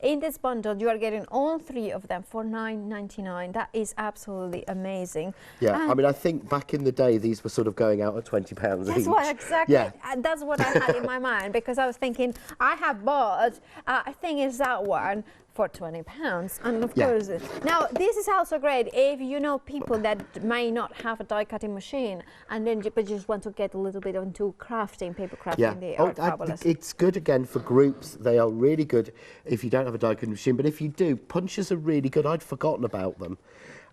in this bundle, you are getting all three of them for $9.99. That is absolutely amazing. Yeah, I mean, I think back in the day, these were sort of going out at £20 each. That's what, exactly. Yeah. That's what I had in my mind, because I was thinking, I have bought, I think it's that one, for £20, and of course, now this is also great if you know people that may not have a die cutting machine, and then you just want to get a little bit into crafting, paper crafting. Yeah, They are fabulous. It's good again for groups. They are really good if you don't have a die cutting machine, but if you do, punches are really good. I'd forgotten about them,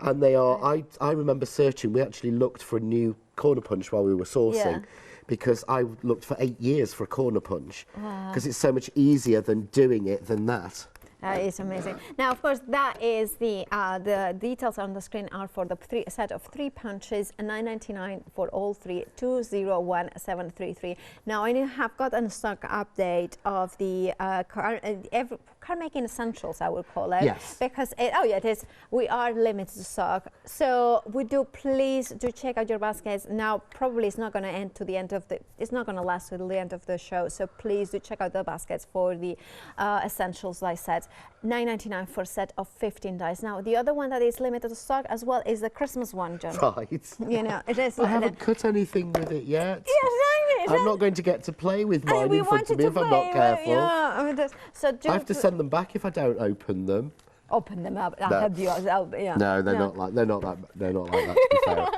and they are. I remember searching. We actually looked for a new corner punch while we were sourcing. Because I looked for 8 years for a corner punch, because it's so much easier than doing it than that. That is amazing. Now, of course, that is the details on the screen are for the set of 3 punches, $9.99 for all 3, 201733. Now, I have got a stock update of the car making essentials, I would call it. Yes. Because it is. We are limited to stock, so please do check out your baskets. Now, probably it's not going to end to the end of it's not going to last till the end of the show. So please do check out the baskets for the essentials, like I said. $9.99 for a set of 15 dies. Now, the other one that is limited to stock as well is the Christmas one, John. Right. You know, it is. I haven't cut anything with it yet. Yes, I'm not going to get to play with mine in front of me if I'm not careful. I have to send them back if I don't open them. Open them up. No, they're not like that. They're not like that, to be fair.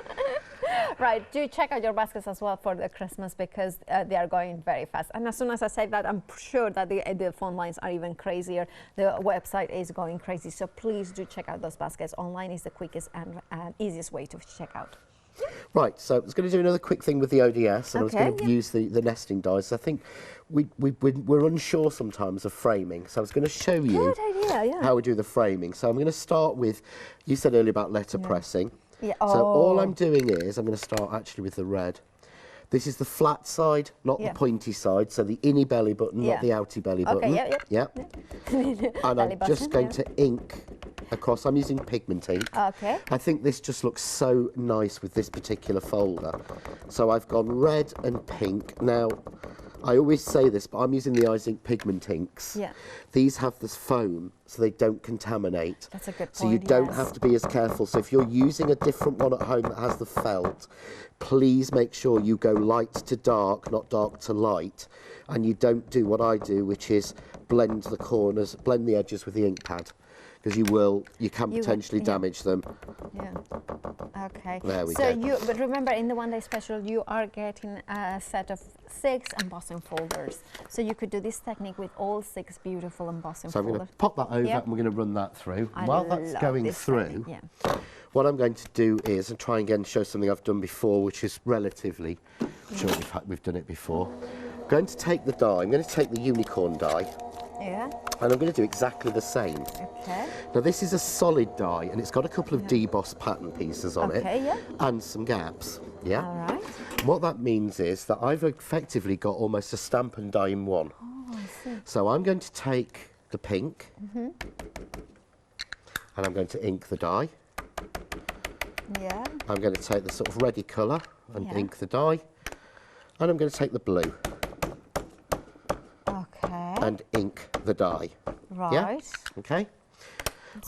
Right, do check out your baskets as well for the Christmas, because they are going very fast. And as soon as I say that, I'm sure that the phone lines are even crazier. The website is going crazy. So please do check out those baskets. Online is the quickest and easiest way to check out. Right, so I was going to do another quick thing with the ODS, and I was going to use the nesting dies. I think we're unsure sometimes of framing, so I was going to show you how we do the framing. So I'm going to start with, you said earlier about letter pressing. Yeah. So all Oh. I'm doing is, I'm going to start actually with the red. This is the flat side, not the pointy side. So the inny belly button, not the outy belly button. Okay, yeah. And I'm just going to ink across. I'm using pigment ink. Okay. I think this just looks so nice with this particular folder. So I've gone red and pink. Now, I always say this, but I'm using the Eyes Ink pigment inks. Yeah. These have this foam, so they don't contaminate. That's a good point. So you don't have to be as careful. So if you're using a different one at home that has the felt, please make sure you go light to dark, not dark to light. And you don't do what I do, which is blend the corners, blend the edges with the ink pad. Because you can potentially damage them. Yeah. Okay. There we so go. but remember, in the one-day special, you are getting a set of 6 embossing folders. So you could do this technique with all 6 beautiful embossing So I'm folders. going to pop that over and we're going to run that through. While that's going through, what I'm going to do is, and try and again show something I've done before, which is relatively, I'm sure we've done it before. I'm going to take the die, I'm going to take the unicorn die. Yeah. And I'm going to do exactly the same. Okay. Now this is a solid die and it's got a couple of deboss pattern pieces on it yeah. and some gaps. Yeah. All right. What that means is that I've effectively got almost a stamp and die in one. Oh, I see. So I'm going to take the pink and I'm going to ink the die. Yeah. I'm going to take the sort of reddy colour and ink the die. And I'm going to take the blue and ink the die. Right. Yeah? Okay.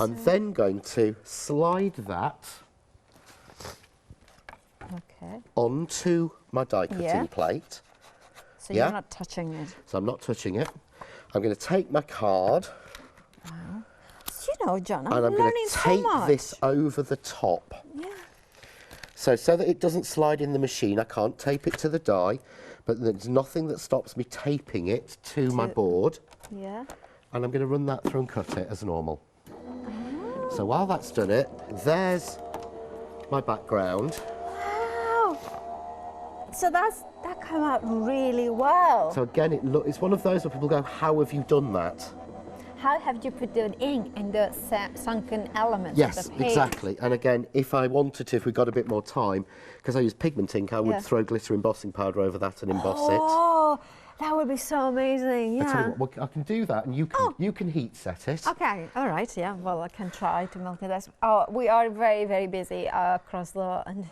I'm then going to slide that onto my die cutting plate. So you're not touching it. So I'm not touching it. I'm going to take my card. Wow. So, you know, John, and I'm going to take this over the top. Yeah. So that it doesn't slide in the machine, I can't tape it to the die, but there's nothing that stops me taping it to my board. Yeah. And I'm going to run that through and cut it as normal. Oh. So while that's done it, there's my background. Wow. So that came out really well. So again, it's one of those where people go, how have you done that? How have you put the ink in the sunken elements yes, of the page? Exactly. And again, if I wanted to, if we got a bit more time, because I use pigment ink, I would throw glitter embossing powder over that and emboss it. Oh, that would be so amazing, yeah. I tell you what, I can do that, and you can heat set it. Okay, all right, yeah. Well, I can try to multitask. Oh, we are very, very busy across the, and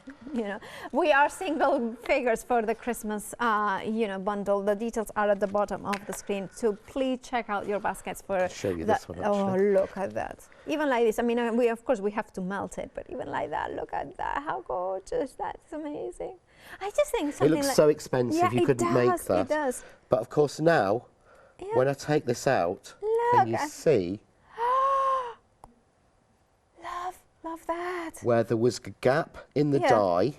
we are single figures for the Christmas, bundle. The details are at the bottom of the screen. So please check out your baskets for. I'll show you this one. Oh, look at that! Even like this. I mean, we of course we have to melt it, but even like that, look at that! How gorgeous! That's amazing. I just think something. It looks so expensive. You couldn't make that. It does. But of course now, when I take this out, can you see? Love that. Where there was a gap in the die,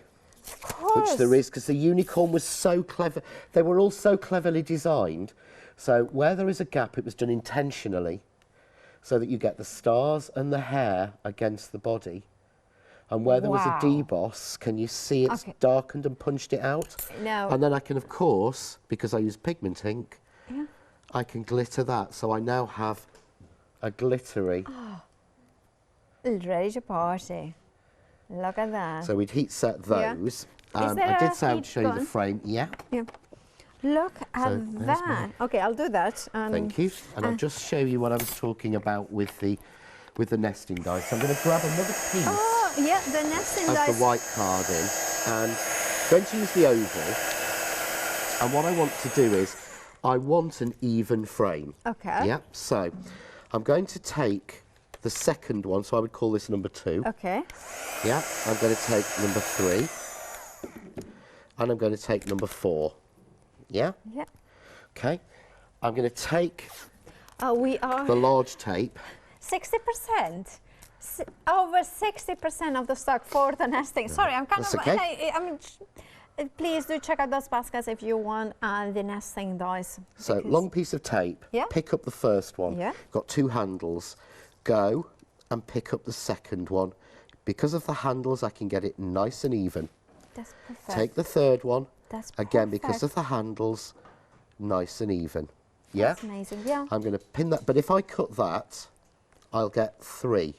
of course. which there is, because the unicorn was so clever. They were all so cleverly designed. So where there is a gap, it was done intentionally, so that you get the stars and the hair against the body. And where there was a deboss, can you see it's darkened and punched it out? No. And then I can, of course, because I use pigment ink, I can glitter that. So I now have a glittery. Ready to party. Look at that. So we'd heat set those. I did say I would show you the frame. Yeah. Look at that. Okay, I'll do that. Thank you. And I'll just show you what I was talking about with the nesting dies. So I'm going to grab another piece. Oh, yeah, the nesting dies. Of the white carding, and I'm going to use the oval. And what I want to do is, I want an even frame. Okay. Yeah. So I'm going to take the second one. So I would call this number 2. Okay. Yeah. I'm going to take number 3, and I'm going to take number 4. Yeah. Yeah. Okay. I'm going to take we are the large tape. 60%. Over 60% of the stock for the nesting. Sorry, I'm kind of. Okay. Please do check out those baskets if you want the nesting dies. So long piece of tape. Yeah. Pick up the first one. Yeah. Got 2 handles. Go and pick up the second one. Because of the handles, I can get it nice and even. That's perfect. Take the third one. That's again perfect. Because of the handles, nice and even. Yeah. That's amazing. Yeah. I'm going to pin that. But if I cut that, I'll get 3. In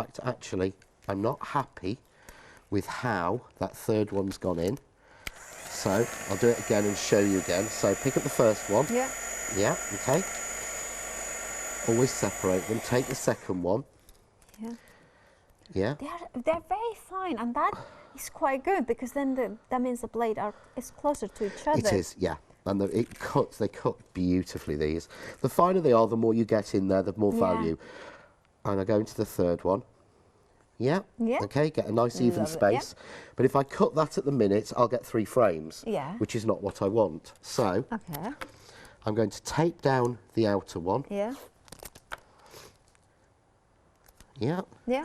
fact, actually, I'm not happy with how that third one's gone in. So I'll do it again and show you again. So pick up the first one. Yeah. Yeah, okay. Always separate them. Take the second one. Yeah. Yeah. They're very fine, and that is quite good because then that means the blade is closer to each other. It is, yeah. And they cut beautifully, these. The finer they are, the more you get in there, the more value. And I go into the third one. Yeah. Yeah. Okay, get a nice even Love it, space. But if I cut that at the minute, I'll get 3 frames. Yeah. Which is not what I want. So Okay. I'm going to tape down the outer one. Yeah. Yeah. Yeah.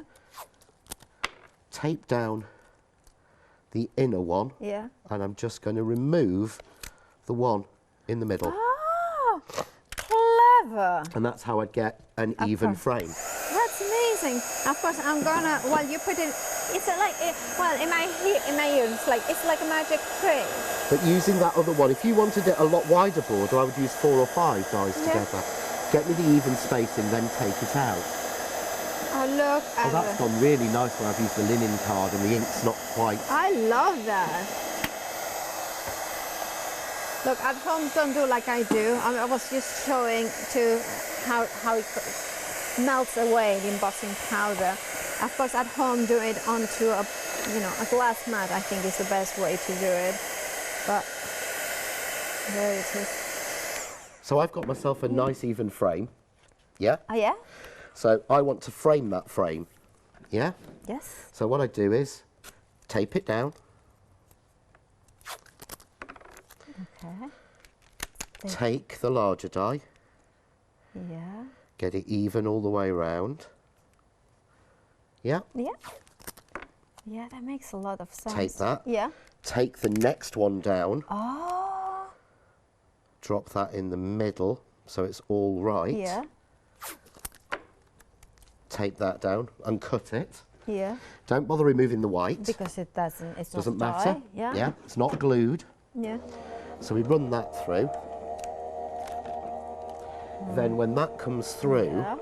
Tape down the inner one. Yeah. And I'm just going to remove the one in the middle. Oh, clever. And that's how I get an even frame. That's amazing. Of course, I'm gonna. Well, you put it. It's like in my ears, it's like a magic trick. But using that other one, if you wanted it a lot wider border, I would use 4 or 5 dies together. Get me the even spacing, then take it out. Oh, look at Oh, that's gone really nice when I've used the linen card and the ink's not quite. I love that. Look, at home, don't do like I do. I was just showing to how it melts away the embossing powder. Of course, at home, do it onto a glass mat. I think is the best way to do it. But there it is. So I've got myself a nice even frame. Yeah. Oh yeah. So I want to frame that frame. Yeah. Yes. So what I do is tape it down. Okay. Take the larger die. Yeah. Get it even all the way around. Yeah. Yeah. Yeah, that makes a lot of sense. Take that. Yeah. Take the next one down. Oh. Drop that in the middle so it's all right. Yeah. Tape that down and cut it. Yeah. Don't bother removing the white. Because it doesn't. It's Doesn't not matter. dry. Yeah. Yeah. It's not glued. Yeah. So we run that through. Then when that comes through, Yeah.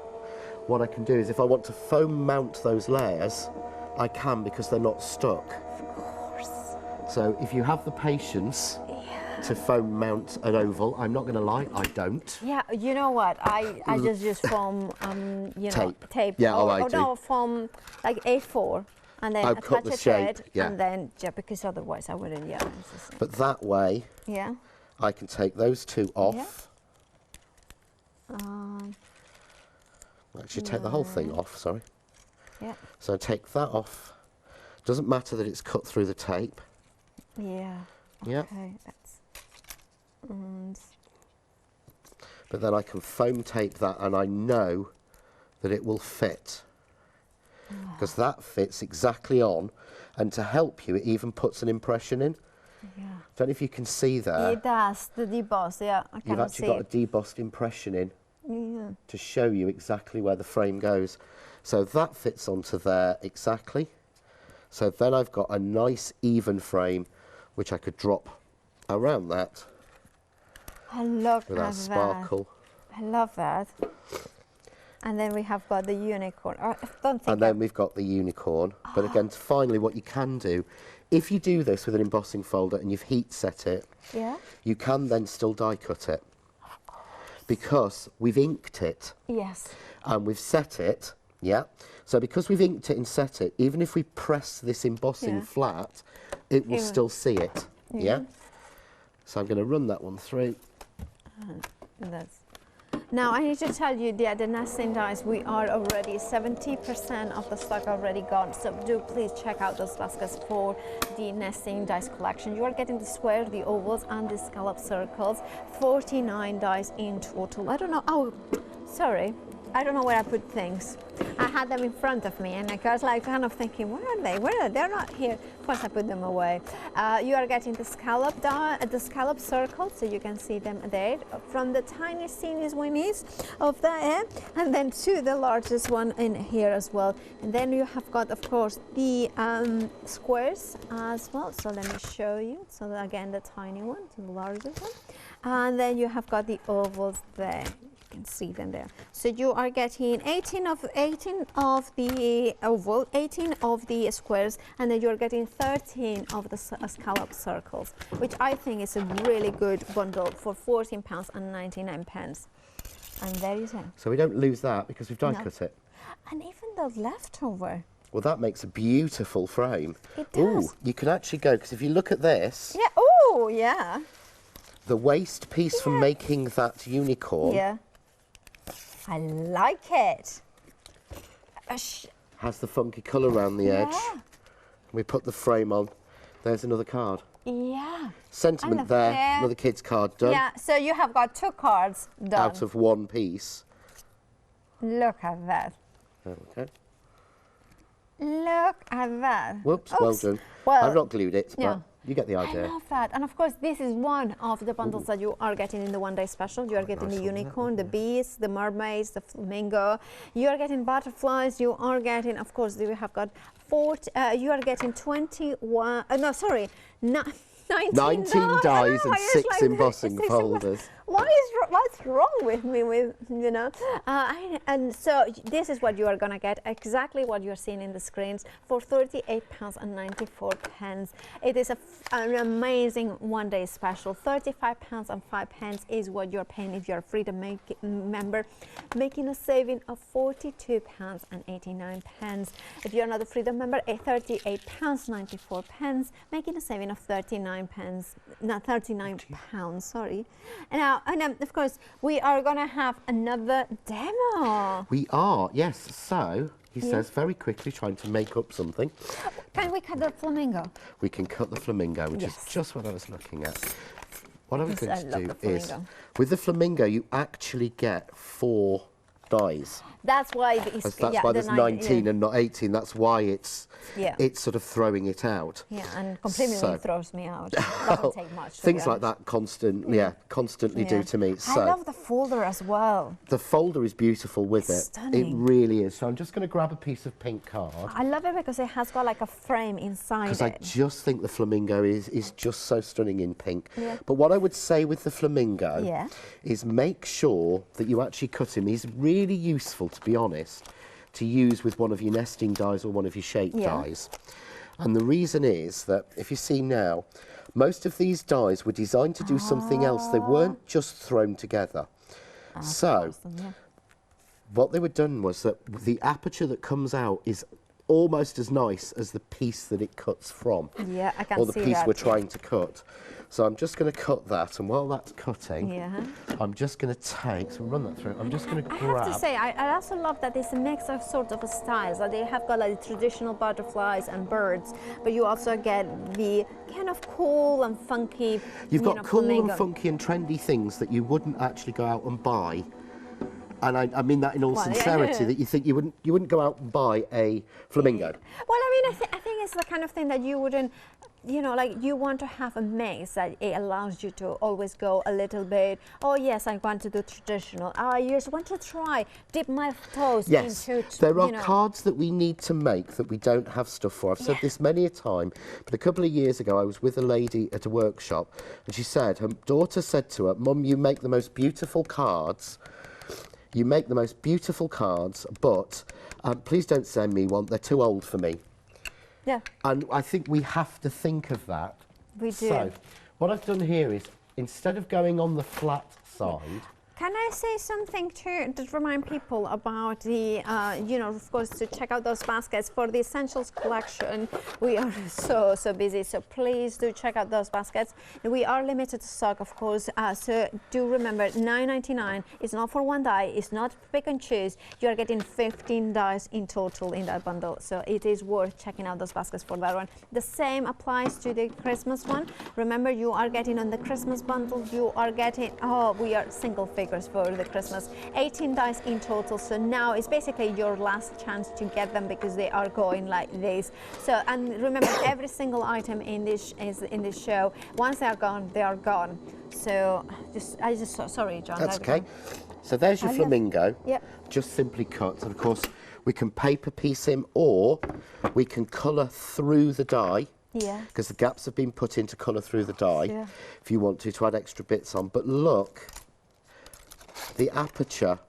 what I can do is if I want to foam mount those layers, I can because they're not stuck. Of course. So if you have the patience to foam mount an oval, I'm not going to lie, I don't. Yeah, you know what? I just use foam, tape. Yeah, I or do. no, foam like A4, and then I'll attach cut the it shape, to it, yeah. and then because otherwise I wouldn't. Yeah. But that way, Yeah. I can take those 2 off. Actually, take the whole thing off, sorry. Yeah. So take that off. Doesn't matter that it's cut through the tape. Yeah. Yeah. Okay. That's. And But then I can foam tape that and I know that it will fit. Because that fits exactly on. And to help you, it even puts an impression in. yeah. Don't know if you can see there. It does the deboss. Yeah. I You've can actually see got a debossed impression in Yeah. to show you exactly where the frame goes. So that fits onto there exactly. So then I've got a nice even frame which I could drop around that I love with that sparkle. I love that. And then we have got the unicorn. I don't think And then we've got the unicorn. But again, finally, what you can do, if you do this with an embossing folder and you've heat set it, Yeah. you can then still die cut it. Because we've inked it Yes. and we've set it, yeah? So because we've inked it and set it, even if we press this embossing Yeah. flat, it will It will- still see it, yeah? Yeah. So I'm going to run that one through. That's. Now I need to tell you that the nesting dies, we are already 70% of the stock already gone. So do please check out those baskets for the nesting dice collection. You are getting the square, the ovals, and the scallop circles. 49 dice in total. I don't know. Oh, sorry. I don't know where I put things. I had them in front of me, and I was like kind of thinking, where are they? Where are they? They're not here. Of course, I put them away. You are getting the scallop circle, so you can see them there. From the tiniest, teeniest winnies of there, and then to the largest one in here as well. And then you have got, of course, the squares as well. So let me show you. So again, the tiny one to the largest one, and then you have got the ovals there. can see them there. So you are getting 18 of the oval, 18 of the squares, and then you're getting 13 of the scallop circles, which I think is a really good bundle for £14.99. And there you go. So we don't lose that because we've die cut it. And even the leftover. Well, that makes a beautiful frame. It does. Ooh, you can actually go, because if you look at this, Yeah, oh, yeah. the waste piece from making that unicorn Yeah. I like it. has the funky colour around the edge. Yeah. We put the frame on. There's another card. Yeah. Sentiment there, another kid's card done. Yeah, so you have got 2 cards done. Out of one piece. Look at that. Okay. Look at that. Whoops, well done. Well, I've not glued it, but yeah. you get the idea. I love that. And of course, this is one of the bundles that you are getting in the one-day special. You are getting the unicorn, the bees, the mermaids, the flamingo. You are getting butterflies. You are getting, of course, you have got you are getting 21, 19 dies and 6 embossing folders. What's wrong with me? And so this is what you are going to get, exactly what you're seeing in the screens, for £38.94. It is an amazing one-day special. £35.05 is what you're paying if you're a Freedom member, making a saving of £42.89. If you're not a Freedom member, £38.94, making a saving of £39, sorry. And of course, we are going to have another demo. We are, yes. So, he says very quickly, trying to make up something. Can we cut the flamingo? We can cut the flamingo, which is just what I was looking at. What I was going to do is, with the flamingo, you actually get 4 dies. That's why it's, that's why there's 19 and not 18. That's why it's sort of throwing it out. Yeah, and completely throws me out. Doesn't take much. Things like that constantly do to me. So I love the folder as well. The folder is beautiful with it. Stunning. It really is. So I'm just going to grab a piece of pink card. I love it because it has got like a frame inside it. Because I just think the flamingo is just so stunning in pink. Yeah. But what I would say with the flamingo is make sure that you actually cut him. He's really useful, to be honest, to use with one of your nesting dies or one of your shape dies. And the reason is that, if you see now, most of these dies were designed to do something else. They weren't just thrown together. So what they were done was that the aperture that comes out is almost as nice as the piece that it cuts from. Yeah, I can see that. Or the piece we're trying to cut. So I'm just going to cut that, and while that's cutting, I'm just going to take, so run that through, I'm just going to grab... I have to say, I also love that it's a mix of sort of styles, that they have got like traditional butterflies and birds, but you also get the kind of cool and funky, You've got cool and funky and trendy things that you wouldn't actually go out and buy. And I mean that in all sincerity, that you think you wouldn't go out and buy a flamingo. Well, I mean, I think it's the kind of thing that you wouldn't, like you want to have a mix that it allows you to always go a little bit, oh yes, I want to do traditional. I just want to dip my toes into... There are cards that we need to make that we don't have stuff for. I've said this many a time, but a couple of years ago I was with a lady at a workshop, and she said, her daughter said to her, Mum, you make the most beautiful cards. You make the most beautiful cards, but please don't send me one. They're too old for me. Yeah. And I think we have to think of that. We do. So what I've done here is, instead of going on the flat side... Can I say something to remind people about the, of course, to check out those baskets for the Essentials collection. We are so busy, so please do check out those baskets. We are limited to stock, of course, so do remember, $9.99 is not for one die, it's not pick and choose. You are getting 15 dies in total in that bundle, so it is worth checking out those baskets for that one. The same applies to the Christmas one. Remember, you are getting on the Christmas bundle, you are getting, we are single figure for the Christmas, 18 dice in total. So now it's basically your last chance to get them because they are going like this. So, and remember, every single item in this show, once they are gone, they are gone. So sorry, John. That's okay. So there's your flamingo. Yep. Just simply cut. And of course, we can paper piece him, or we can colour through the die. Yeah. Because the gaps have been put in to colour through the die. Yeah. If you want to add extra bits on. But look The aperture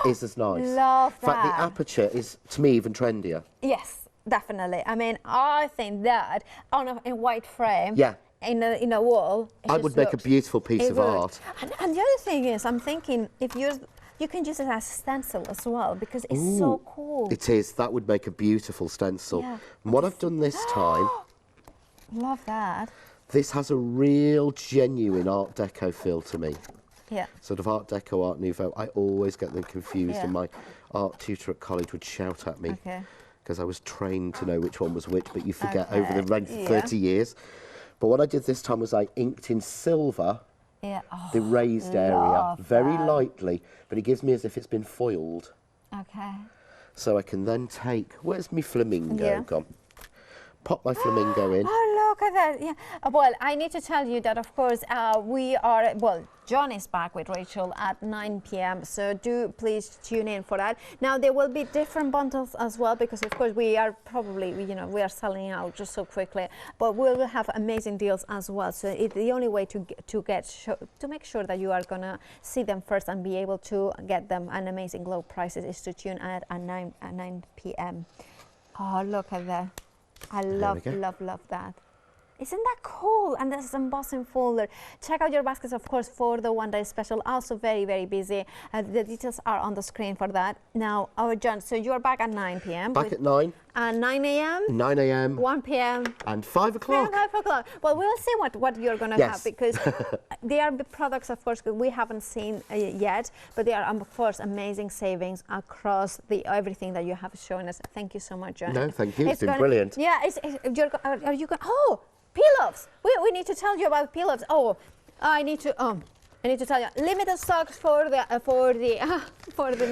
is as nice. Love In fact, the that. aperture is, to me, even trendier. Yes, definitely. I mean, I think that on a white frame, Yeah. in a wall, I would make a beautiful piece of art. And the other thing is, I'm thinking if you can use it as a stencil as well because it's so cool. It is. That would make a beautiful stencil. Yeah. And what I've done this time, Love that. this has a real genuine Art Deco feel to me. Yeah. Sort of Art Deco, Art Nouveau. I always get them confused, Yeah. and my art tutor at college would shout at me Okay. because I was trained to know which one was which, but you forget over the Okay, 30 years. But what I did this time was I inked in silver Yeah. Oh, the raised area love very that. lightly, but it gives me as if it's been foiled. okay. So I can then take, where's my flamingo Yeah. gone? Pop my flamingo in. Oh, look at that. Yeah. Well, I need to tell you that, of course, John is back with Rachel at 9 p.m. So do please tune in for that. Now, there will be different bundles as well because, of course, we are probably, we are selling out just so quickly. But we will have amazing deals as well. So the only way to make sure that you are going to see them first and be able to get them at amazing low prices is to tune in at 9 p.m. Oh, look at that. I love that. Isn't that cool? And this is embossing folder. Check out your baskets, of course, for the one-day special. Also very, very busy. The details are on the screen for that. Now, John, so you're back at 9 p.m. Back at 9. And 9 a.m.? 9 a.m. 1 p.m. And 5 o'clock. 5 o'clock. Well, we'll see what you're going to Yes. have because they are the products, of course, we haven't seen yet, but they are, of course, amazing savings across everything that you have shown us. Thank you so much, John. No, thank you. It's been brilliant. Yeah, are you going? Oh, peel-offs. We need to tell you about peel-offs. Oh, I need to tell you, limited stocks for the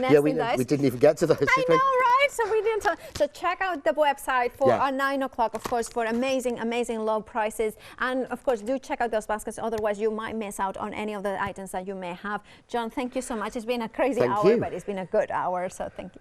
nesting dice. We didn't even get to those. I know, right? So we didn't. So check out the website for 9 o'clock, of course, for amazing low prices. And of course, do check out those baskets. Otherwise, you might miss out on any of the items that you may have. John, thank you so much. It's been a crazy hour, but it's been a good hour. So thank you.